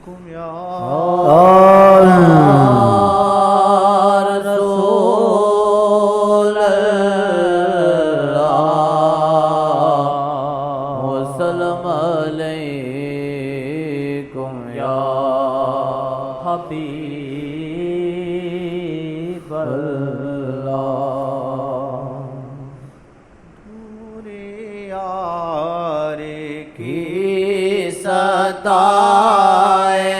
عليكم يا رسول الله وسلم عليكم يا حبيب الله پوری یار کی ستائے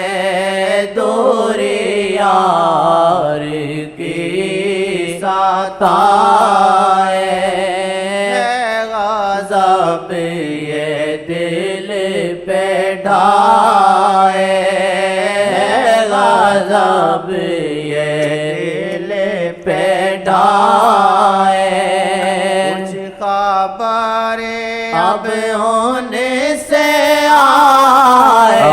دوری یار کی ستائے غضب یہ دل پہ ڈھائے غضب یہ دل پہ ڈھائے کچھ خبریں اب ہونے سے آئے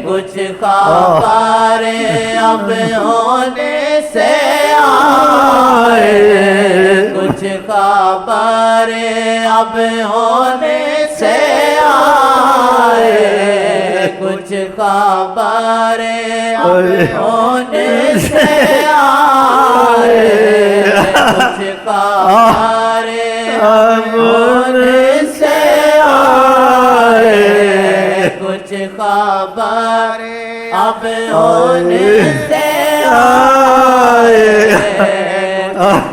کچھ خبریں اب ہونے سے آئے کچھ خبریں اب ہونے سے آئے کچھ خبریں اب ہونے سے آئے کچھ خبریں اب ہونے سے آئے کچھ خبریں اب ہونے سے آئے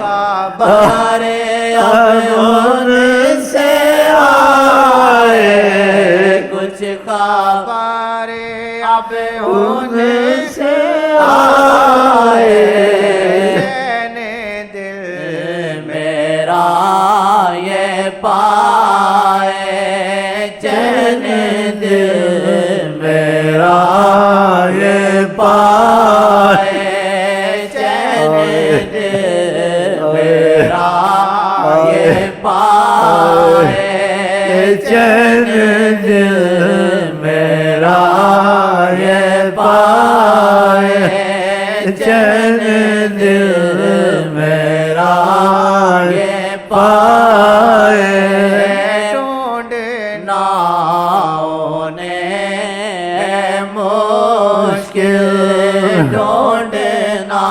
خبریں اب ہونے سے آئے کچھ خبریں اب ہونے سے آئے دل میرا یہ پائے چین دل میرا یہ پائے چین دل میرا یہ پائے چین دل میرا یہ پائے چین دل میرا یہ پائے ڈھونڈنا انہیں مشکل ڈھونڈنا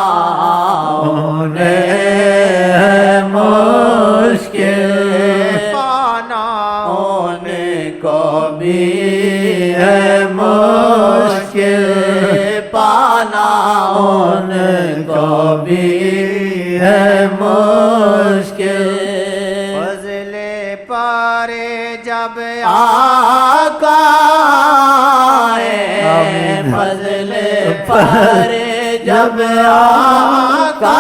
انہیں مشکل پانا ان کو بھی ہے مشکل پانا ان کو بھی ہے مشکل فضل پر جب آقا آئے فضل پر جب آقا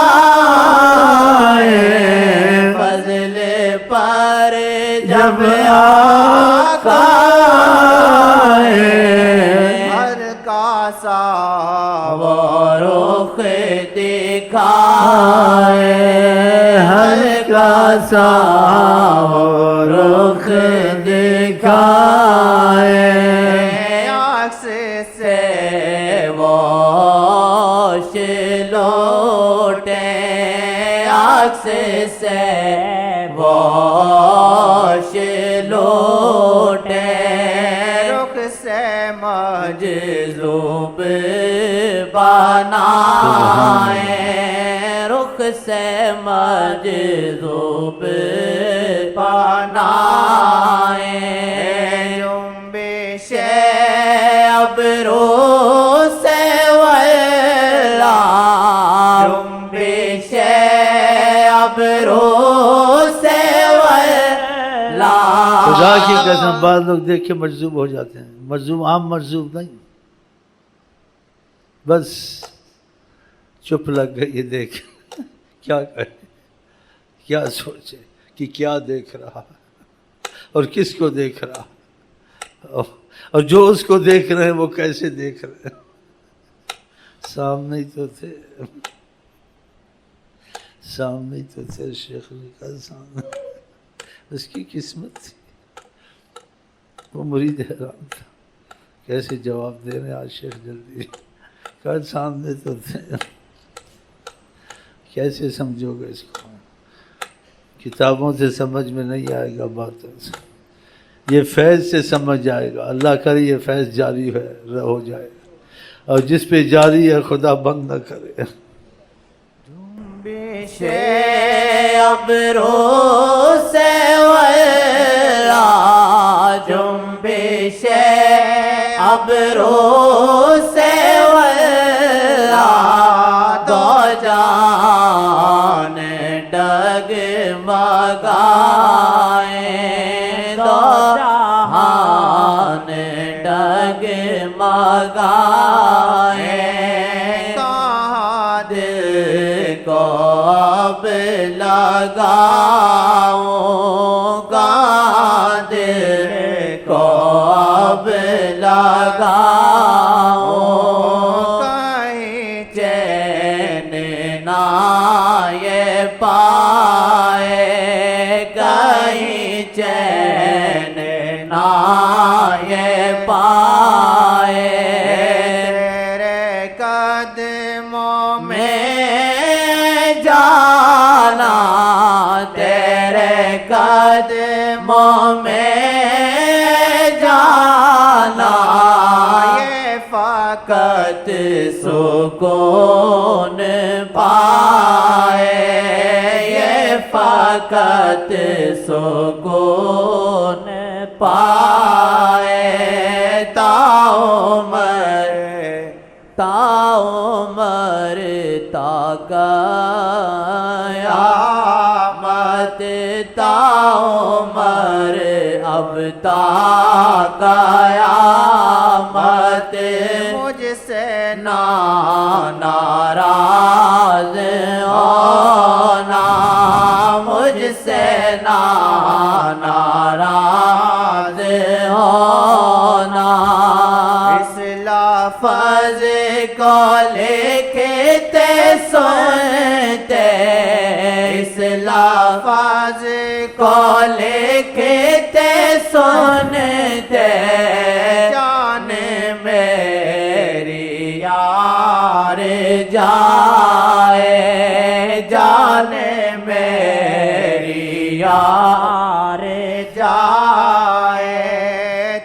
آئے فضل پر جب آقا آئے ہر کا سا وہ رخ دکھائے ہر کا سا وہ رخ دکھائے عکس سے وہ لوٹے عکس سے وہ لوٹے رخ سے مجذوب بنائے رخ سے مجذوب بنائے جنبش ابرو سے ولا جنبش ابرو سے ولا خدا کی قسم بعض لوگ دیکھ کے مجذوب ہو جاتے ہیں مجذوب عام مجذوب نہیں بس چپ لگ گئی یہ دیکھ کیا کرے کیا سوچے کہ کیا دیکھ رہا اور کس کو دیکھ رہا اور جو اس کو دیکھ رہے ہیں وہ کیسے دیکھ رہے ہیں سامنے ہی تو تھے شیخ کا سامنے اس کی قسمت تھی وہ مرید حیران تھا کیسے جواب دے رہے آج شیخ جلدی کل سامنے تو تھے کیسے سمجھو گے اس کو کتابوں سے سمجھ میں نہیں آئے گا باتوں سے یہ فیض سے سمجھ آئے گا اللہ کرے یہ فیض جاری ہو جائے اور جس پہ جاری ہے خدا بند نہ کرے. ابرو سے ولا جنبش ابرو سے ولا دو جان ڈگمگائیں دو جہان ڈگمگائیں دل کو اب لگاؤں گا دل کو اب لگاؤں کہیں چین نہ یہ پائے کہیں چین نہ یہ پائے تیرے قدموں میں جانا تیرے قدموں میں جانا یہ فقط سکون پائے یہ فقط سکون پائے تا عمر تا قیامت تا عمر اب تا قیامت مجھ سے ناراض ہونا مجھ سے ناراض ہونا اس لفظ کو لکھتے سنتے اس لفظ کو لکھتے سنتے جان میری یار جائے جان میری یار جائے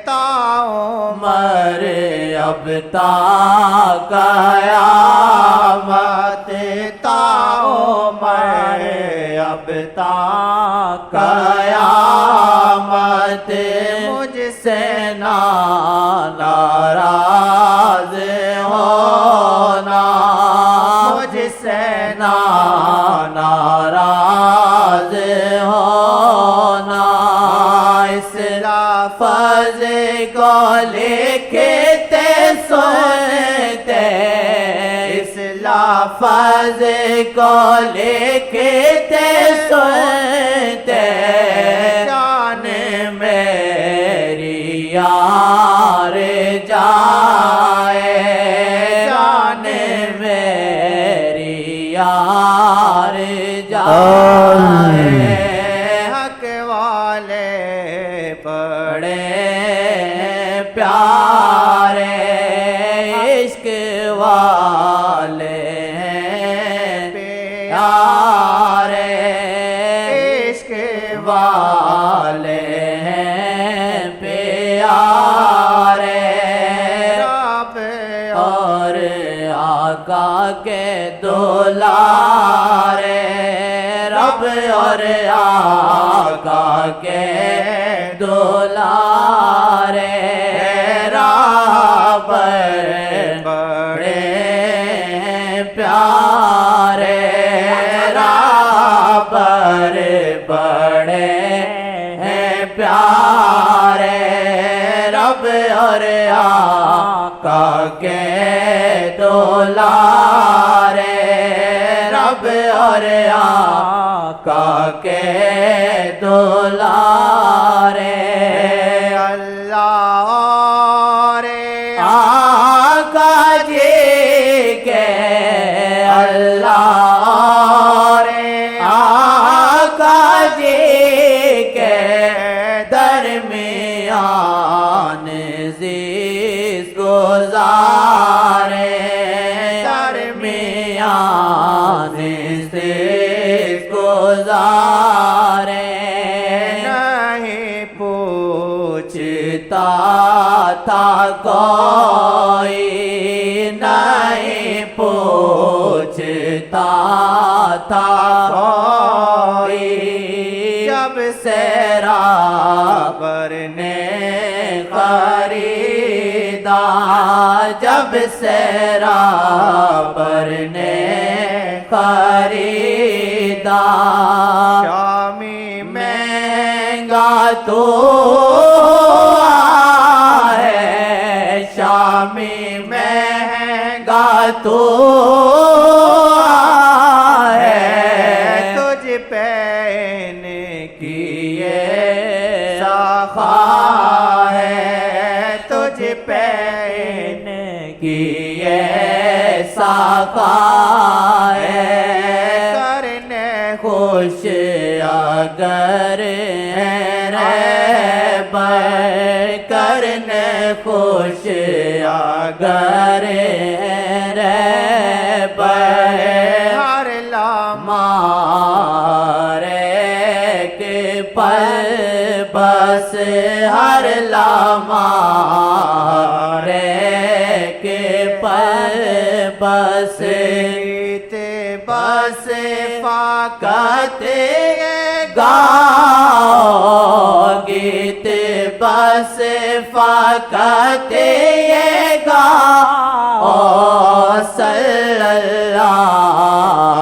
تا عمر اب تا قیامت تا عمر اب تا قیامت مجھ سے ناراض ہونا مجھ سے ناراض ہونا اس لفظ کو لکھتے سنتے اس لفظ کو لکھتے سنتے جان میری یار جائے جان میری یار جائے حق والے بڑے پیارے عشق والے پیارے عشق والے پیارے رب اور آقا کے دولارے رب اور آقا کے دولارے رب بڑے پیارے رب بڑے پیارے رب اور آقا کے دولارے رب اور آقا کے دولارے اللہ رے آقا جی کے اللہ رے آقا جی کے درمیان زیست گزارے درمیان زیست گزارے نہیں پوچھتا تھا کوئی تھا کوئی جب سیرابر نے خریدا جب سیرابر نے خریدا شامی میں مہنگا تو ہے شامی مہنگا تو ہے تجھ پہن کی یہ سخا ہے تجھ پہن کی یہ سخا ہے کرنے خوش اگر رہبر کرنے خوش اگر رہبر ہر لمحہ مارے کے پل بس ہر لمحے کے پل بس تے بس فاقت گاؤ گیت بس فقط یہ گاؤ صلی اللہ